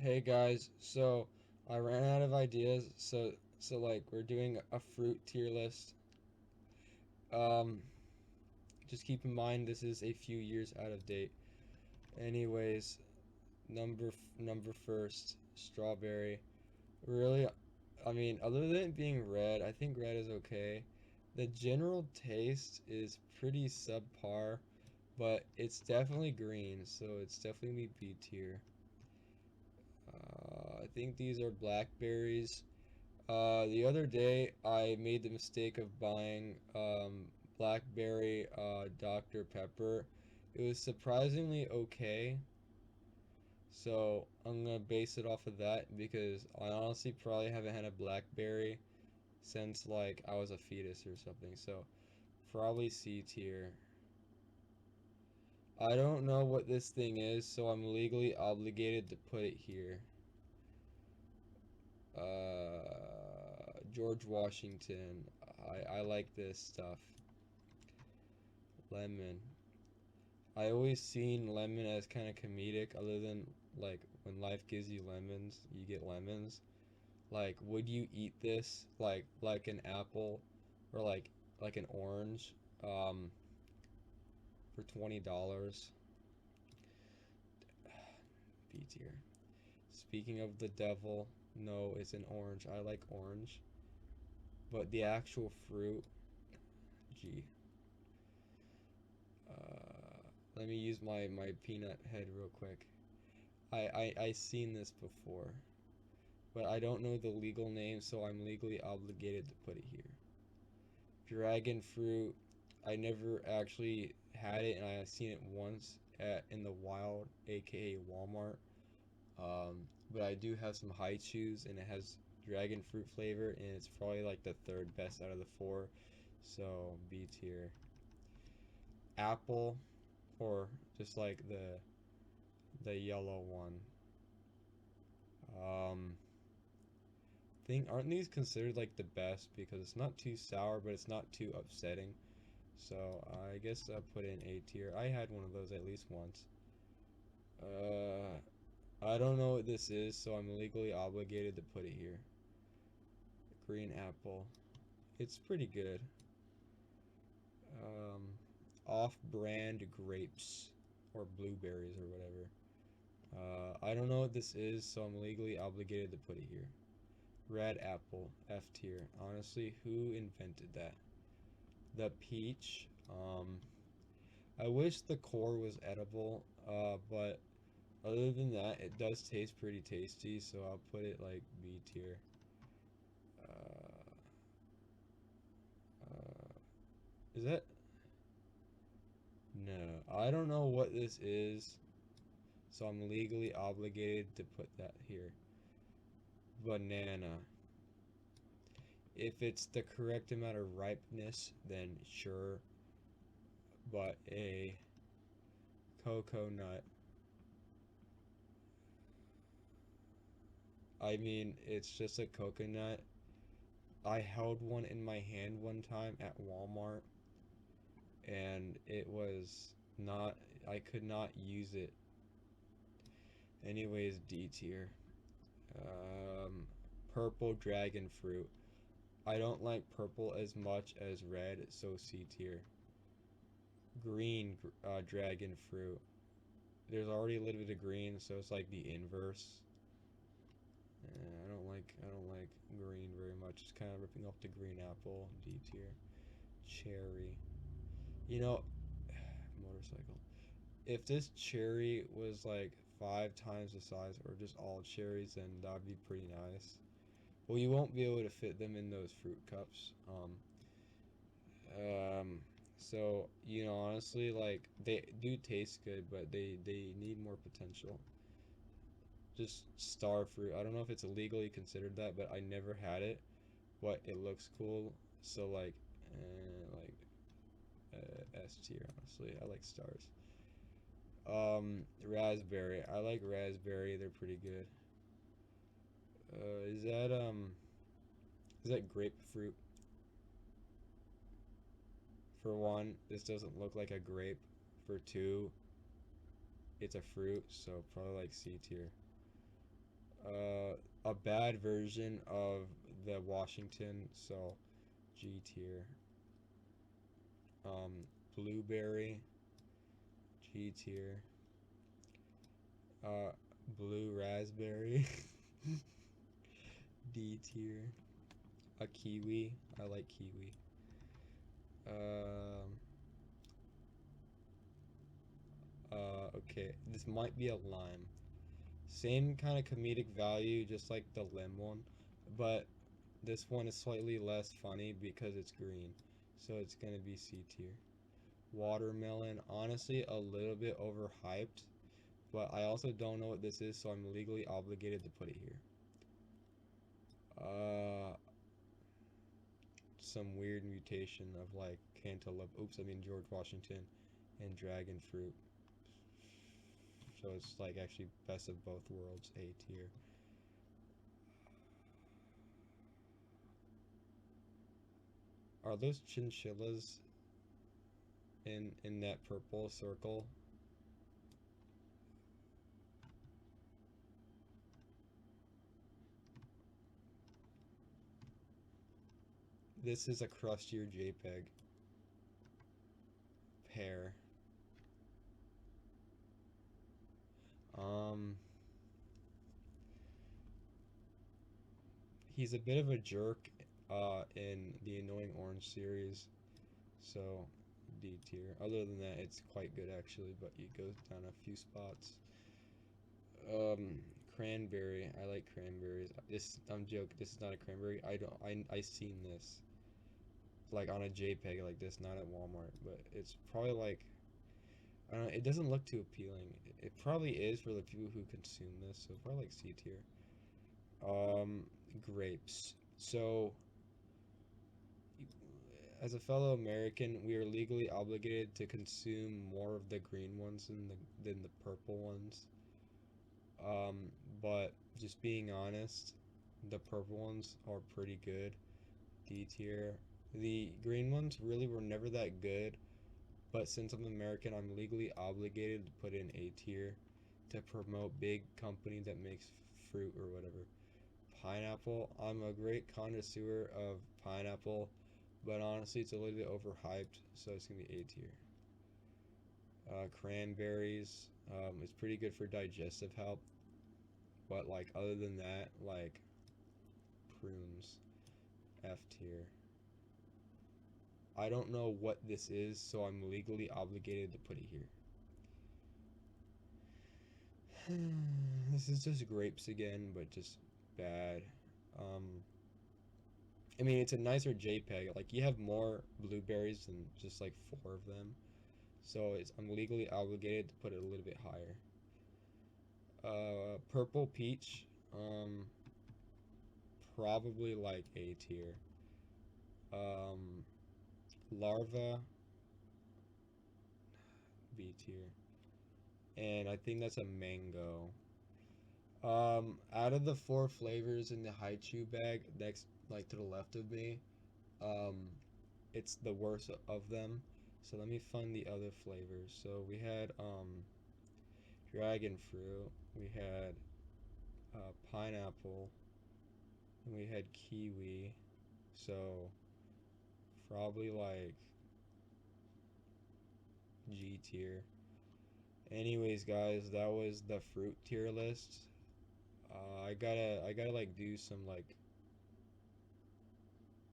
Hey guys, so I ran out of ideas, so like we're doing a fruit tier list. Um, just keep in mind this is a few years out of date. Anyways, number first, strawberry. Really, I mean, other than it being red, I think red is okay. The general taste is pretty subpar, but it's definitely green, so it's definitely B tier. I think these are blackberries. The other day, I made the mistake of buying Blackberry Dr. Pepper. It was surprisingly okay, so I'm gonna base it off of that because I honestly probably haven't had a Blackberry since like I was a fetus or something. So probably C tier. I don't know what this thing is, so I'm legally obligated to put it here. George Washington. I like this stuff. Lemon. I always seen lemon as kind of comedic, other than like when life gives you lemons, you get lemons. Like, would you eat this like an apple or like an orange for $20? B tier. Speaking of the devil, no, it's an orange. I like orange, but the actual fruit, G. Let me use my peanut head real quick. I seen this before, but I don't know the legal name, so I'm legally obligated to put it here. Dragon fruit. I never actually had it, and I seen it once in the wild, aka Walmart. But I do have some high chews, and it has dragon fruit flavor, and it's probably like the third best out of the four. So B tier. Apple, or just like the yellow one. Um, think aren't these considered like the best because it's not too sour, but it's not too upsetting. So I guess I'll put in A tier. I had one of those at least once. Uh, I don't know what this is, so I'm legally obligated to put it here. Green apple. It's pretty good. Um, Off-brand grapes or blueberries or whatever. I don't know what this is, so I'm legally obligated to put it here. Red apple, F tier. Honestly, who invented that? The peach. I wish the core was edible, but other than that, it does taste pretty tasty, so I'll put it like B tier. Uh, uh, is that? No, I don't know what this is, so I'm legally obligated to put that here. Banana. If it's the correct amount of ripeness, then sure, but a cocoa nut. I mean, it's just a coconut. I held one in my hand one time at Walmart, and it was not, I could not use it. Anyways, D tier. Um, Purple dragon fruit. I don't like purple as much as red, so C tier. Green dragon fruit. There's already a little bit of green, so it's like the inverse. I don't like green very much. It's kind of ripping off the green apple. D tier. Cherry. You know, motorcycle. If this cherry was like 5 times the size, or just all cherries, then that'd be pretty nice. Well, you won't be able to fit them in those fruit cups. Um, so honestly, like they do taste good, but they need more potential. Just star fruit. I don't know if it's legally considered that, but I never had it. But it looks cool, so S tier. Honestly, I like stars. Raspberry. I like raspberry. They're pretty good. Is that grapefruit? For one, this doesn't look like a grape. For two, it's a fruit, so probably like C tier. A bad version of the Washington, so G tier. Um, Blueberry, G tier. Uh, Blue Raspberry, D tier. A kiwi, I like kiwi. Um, okay, this might be a lime. Same kind of comedic value, just like the lim one, but this one is slightly less funny because it's green, so it's gonna be C tier. Watermelon, honestly, a little bit overhyped, but I also don't know what this is, so I'm legally obligated to put it here. Some weird mutation of like cantaloupe. Oops, I mean George Washington and dragon fruit. So it's like actually best of both worlds, A tier. Are those chinchillas in that purple circle? This is a crustier JPEG. Pear. Um, he's a bit of a jerk in the Annoying Orange series, so D tier. Other than that, it's quite good actually, but it goes down a few spots. Um, Cranberry. I like cranberries. This I'm joking. This is not a cranberry. I don't. I seen this like on a JPEG like this, not at Walmart, but it's probably like I don't know. It doesn't look too appealing. It probably is for the people who consume this, so probably like C tier. Um, Grapes. So as a fellow American, we are legally obligated to consume more of the green ones than the purple ones. But just being honest, the purple ones are pretty good. D tier. The green ones really were never that good, but since I'm American, I'm legally obligated to put in A tier to promote big company that makes fruit or whatever. Pineapple. I'm a great connoisseur of pineapple, but honestly, it's a little bit overhyped, so it's gonna be A tier. Cranberries. It's pretty good for digestive health, but like other than that, like prunes, F tier. I don't know what this is, so I'm legally obligated to put it here. This is just grapes again, but just bad. Um, I mean, it's a nicer JPEG. Like you have more blueberries than just like four of them, so I'm legally obligated to put it a little bit higher. Purple peach. Probably like A tier. Um, larva, B tier, and I think that's a mango. Out of the four flavors in the Haichu bag, next like to the left of me, um, it's the worst of them. So let me find the other flavors. So we had dragon fruit, we had pineapple, and we had kiwi. So probably like G tier. Anyways, guys, that was the fruit tier list. I gotta like do some like